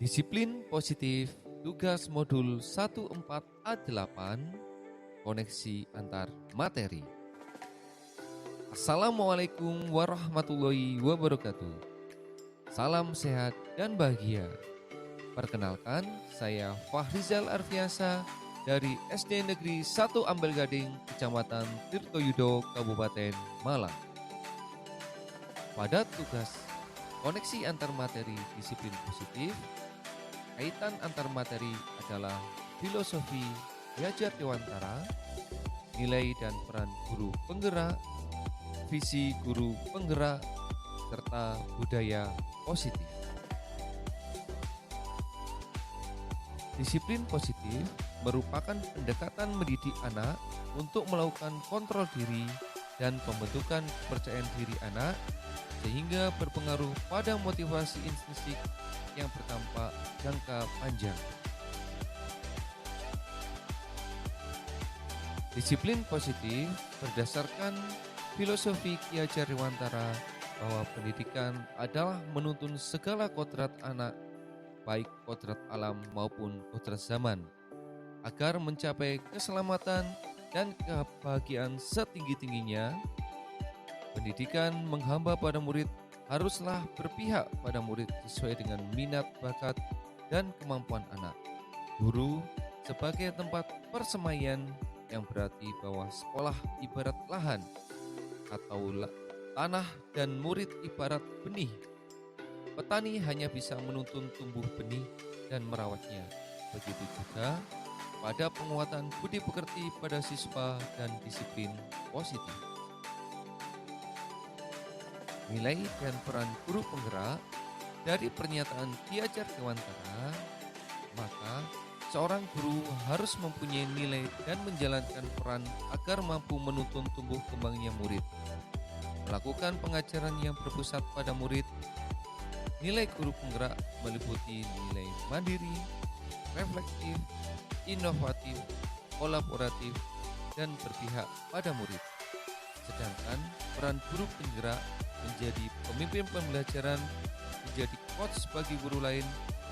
Disiplin positif, tugas modul 14A8, koneksi antar materi. Assalamualaikum warahmatullahi wabarakatuh. Salam sehat dan bahagia. Perkenalkan, saya Fahrizal Arfiasa dari SD Negeri 1 Ampel Gading, Kecamatan Tirtoyudo, Kabupaten Malang. Pada tugas koneksi antar materi disiplin positif, kaitan antar materi adalah filosofi belajar dewantara, nilai dan peran guru penggerak, visi guru penggerak, serta budaya positif. Disiplin positif merupakan pendekatan mendidik anak untuk melakukan kontrol diri dan pembentukan kepercayaan diri anak sehingga berpengaruh pada motivasi intrinsik yang berdampak jangka panjang. Disiplin positif berdasarkan filosofi Ki Hajar Dewantara bahwa pendidikan adalah menuntun segala kodrat anak, baik kodrat alam maupun kodrat zaman, agar mencapai keselamatan dan kebahagiaan setinggi-tingginya. Pendidikan menghamba pada murid haruslah berpihak pada murid sesuai dengan minat, bakat, dan kemampuan anak. Guru sebagai tempat persemaian yang berarti bahwa sekolah ibarat lahan atau tanah dan murid ibarat benih. Petani hanya bisa menuntun tumbuh benih dan merawatnya. Begitu juga pada penguatan budi pekerti pada siswa dan disiplin positif. Nilai dan peran guru penggerak dari pernyataan Ki Hajar Dewantara, maka seorang guru harus mempunyai nilai dan menjalankan peran agar mampu menuntun tumbuh kembangnya murid. Melakukan pengajaran yang berpusat pada murid. Nilai guru penggerak meliputi nilai mandiri, reflektif, inovatif, kolaboratif, dan berpihak pada murid. Sedangkan peran guru penggerak menjadi pemimpin pembelajaran, menjadi coach bagi guru lain,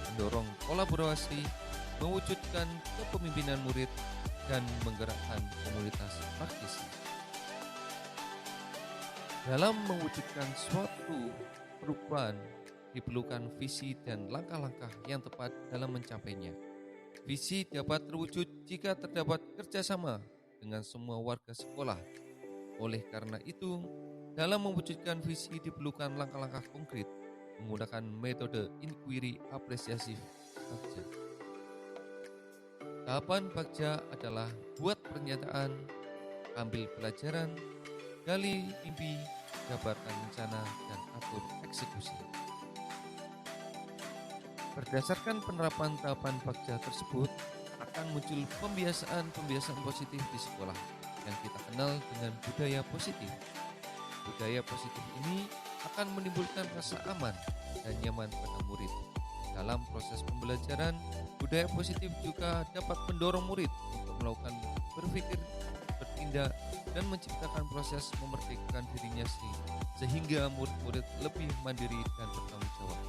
mendorong kolaborasi, mewujudkan kepemimpinan murid, dan menggerakkan komunitas praktisi. Dalam mewujudkan suatu perubahan, diperlukan visi dan langkah-langkah yang tepat dalam mencapainya. Visi dapat terwujud jika terdapat kerjasama dengan semua warga sekolah. Oleh karena itu, dalam mewujudkan visi diperlukan langkah-langkah konkret menggunakan metode inquiry apresiasi Bagja. Tahapan Bagja adalah buat pernyataan, ambil pelajaran, gali mimpi, jabarkan rencana, dan atur eksekusi. Berdasarkan penerapan tahapan Bagja tersebut, akan muncul pembiasaan-pembiasaan positif di sekolah yang kita kenal dengan budaya positif. Budaya positif ini akan menimbulkan rasa aman dan nyaman pada murid. Dalam proses pembelajaran, budaya positif juga dapat mendorong murid untuk melakukan berpikir, bertindak, dan menciptakan proses memerdekakan dirinya sehingga murid-murid lebih mandiri dan bertanggung jawab.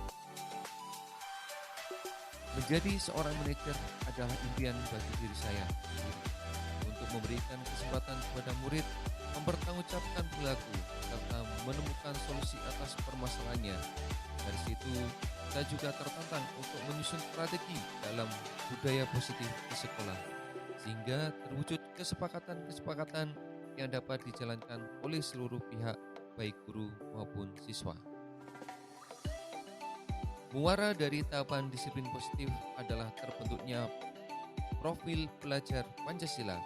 Menjadi seorang manajer adalah impian bagi diri saya untuk memberikan kesempatan kepada murid mempertanggungjawabkan perilaku serta menemukan solusi atas permasalahannya. Dari situ, saya juga tertantang untuk menyusun strategi dalam budaya positif di sekolah, sehingga terwujud kesepakatan-kesepakatan yang dapat dijalankan oleh seluruh pihak, baik guru maupun siswa. Muara dari tahapan disiplin positif adalah terbentuknya profil pelajar Pancasila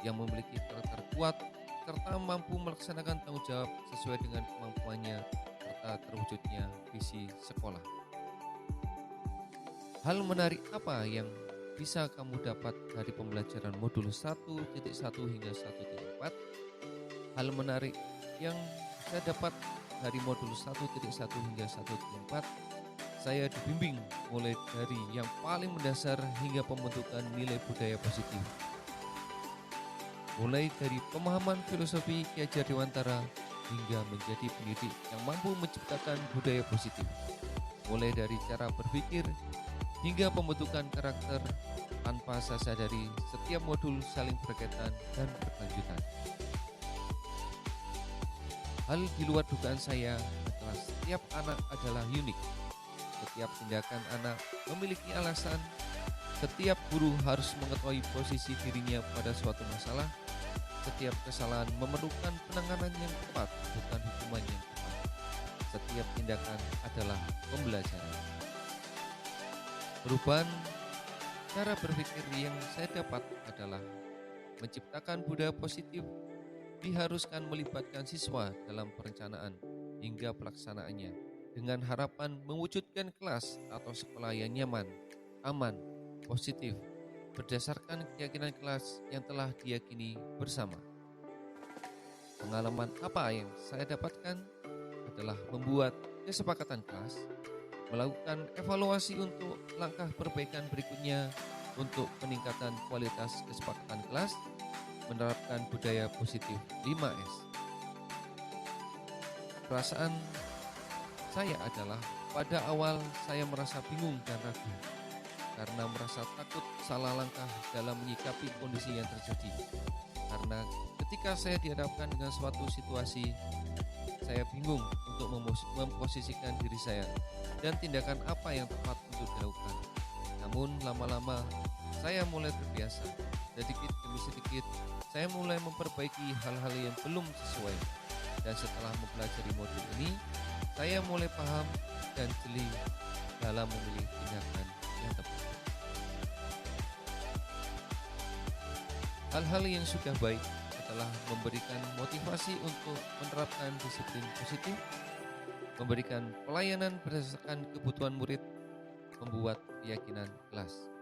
yang memiliki karakter kuat serta mampu melaksanakan tanggung jawab sesuai dengan kemampuannya serta terwujudnya visi sekolah. Hal menarik apa yang bisa kamu dapat dari pembelajaran modul 1.1 hingga 1.4? Hal menarik yang saya dapat dari modul 1.1 hingga 1.4, saya dibimbing mulai dari yang paling mendasar hingga pembentukan nilai budaya positif. Mulai dari pemahaman filosofi Ki Hajar Dewantara hingga menjadi pendidik yang mampu menciptakan budaya positif. Mulai dari cara berpikir, hingga pembentukan karakter tanpa saya sadari setiap modul saling berkaitan dan berkelanjutan. Hal di luar dugaan saya adalah setiap anak adalah unik. Setiap tindakan anak memiliki alasan. Setiap guru harus mengetahui posisi dirinya pada suatu masalah. Setiap kesalahan memerlukan penanganan yang tepat, bukan hukuman yang tepat. Setiap tindakan adalah pembelajaran. Perubahan cara berpikir yang saya dapat adalah menciptakan budaya positif, diharuskan melibatkan siswa dalam perencanaan hingga pelaksanaannya dengan harapan mewujudkan kelas atau sekolah yang nyaman, aman, positif, berdasarkan keyakinan kelas yang telah diyakini bersama. Pengalaman apa yang saya dapatkan adalah membuat kesepakatan kelas, melakukan evaluasi untuk langkah perbaikan berikutnya untuk peningkatan kualitas kesepakatan kelas, menerapkan budaya positif 5S. Perasaan saya adalah pada awal saya merasa bingung dan ragu karena merasa takut salah langkah dalam menyikapi kondisi yang terjadi. Karena ketika saya dihadapkan dengan suatu situasi, saya bingung untuk memposisikan diri saya dan tindakan apa yang tepat untuk dilakukan. Namun lama-lama saya mulai terbiasa. Sedikit demi sedikit saya mulai memperbaiki hal-hal yang belum sesuai. Dan setelah mempelajari modul ini, saya mulai paham dan jeli dalam memilih tindakan yang tepat. Hal-hal yang sudah baik adalah memberikan motivasi untuk menerapkan disiplin positif, memberikan pelayanan berdasarkan kebutuhan murid, membuat keyakinan kelas.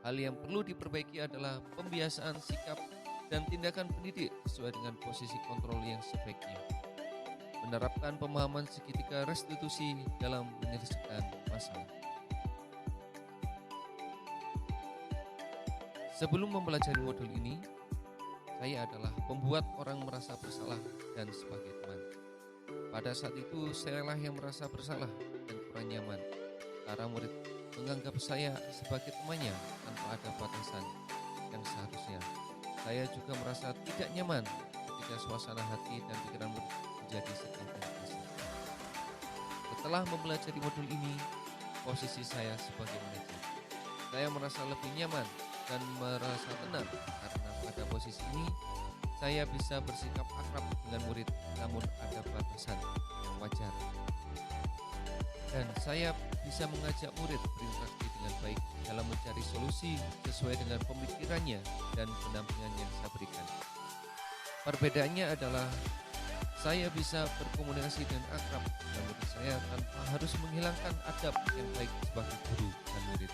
Hal yang perlu diperbaiki adalah pembiasaan sikap dan tindakan pendidik sesuai dengan posisi kontrol yang sebaiknya. Menerapkan pemahaman segitiga restitusi dalam menyelesaikan masalah. Sebelum mempelajari modul ini, saya adalah pembuat orang merasa bersalah dan sebagai teman. Pada saat itu, sayalah yang merasa bersalah dan kurang nyaman, karena murid menganggap saya sebagai temannya tanpa ada batasan yang seharusnya. Saya juga merasa tidak nyaman ketika suasana hati dan pikiran murid menjadi sedih dan kasar. Setelah mempelajari modul ini, posisi saya sebagai manajer, saya merasa lebih nyaman dan merasa tenang karena pada posisi ini saya bisa bersikap akrab dengan murid, namun ada batasan yang wajar. Dan saya bisa mengajak murid berinteraksi dengan baik dalam mencari solusi sesuai dengan pemikirannya dan pendampingan yang saya berikan. Perbedaannya adalah saya bisa berkomunikasi dengan akrab dengan murid saya tanpa harus menghilangkan adab yang baik sebagai guru dan murid.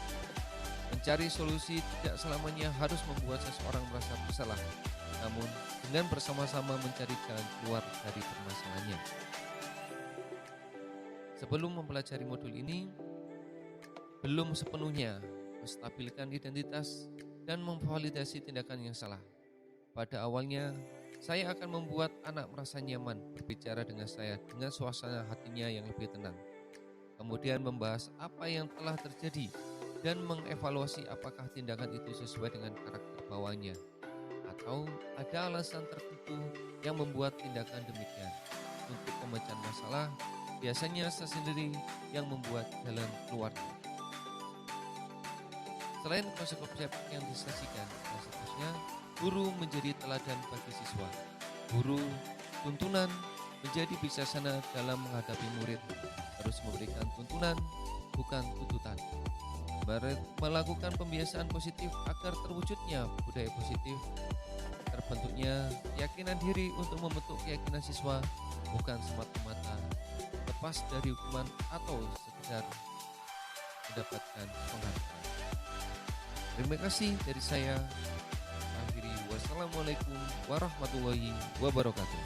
Mencari solusi tidak selamanya harus membuat seseorang merasa bersalah, namun dengan bersama-sama mencari jalan keluar dari permasalahannya. Sebelum mempelajari modul ini, belum sepenuhnya menstabilkan identitas dan memvalidasi tindakan yang salah. Pada awalnya, saya akan membuat anak merasa nyaman berbicara dengan saya dengan suasana hatinya yang lebih tenang. Kemudian membahas apa yang telah terjadi dan mengevaluasi apakah tindakan itu sesuai dengan karakter bawaannya atau ada alasan tertentu yang membuat tindakan demikian. Untuk pemecahan masalah, biasanya saya sendiri yang membuat jalan keluarnya. Selain konsep-konsep yang disajikan dan seterusnya, guru menjadi teladan bagi siswa. Guru tuntunan menjadi bijaksana dalam menghadapi murid, harus memberikan tuntunan, bukan tuntutan. Melakukan pembiasaan positif agar terwujudnya budaya positif, terbentuknya keyakinan diri untuk membentuk keyakinan siswa, bukan semata-mata lepas dari hukuman atau sekedar mendapatkan penghargaan. Terima kasih dari saya. Akhiri, wassalamualaikum warahmatullahi wabarakatuh.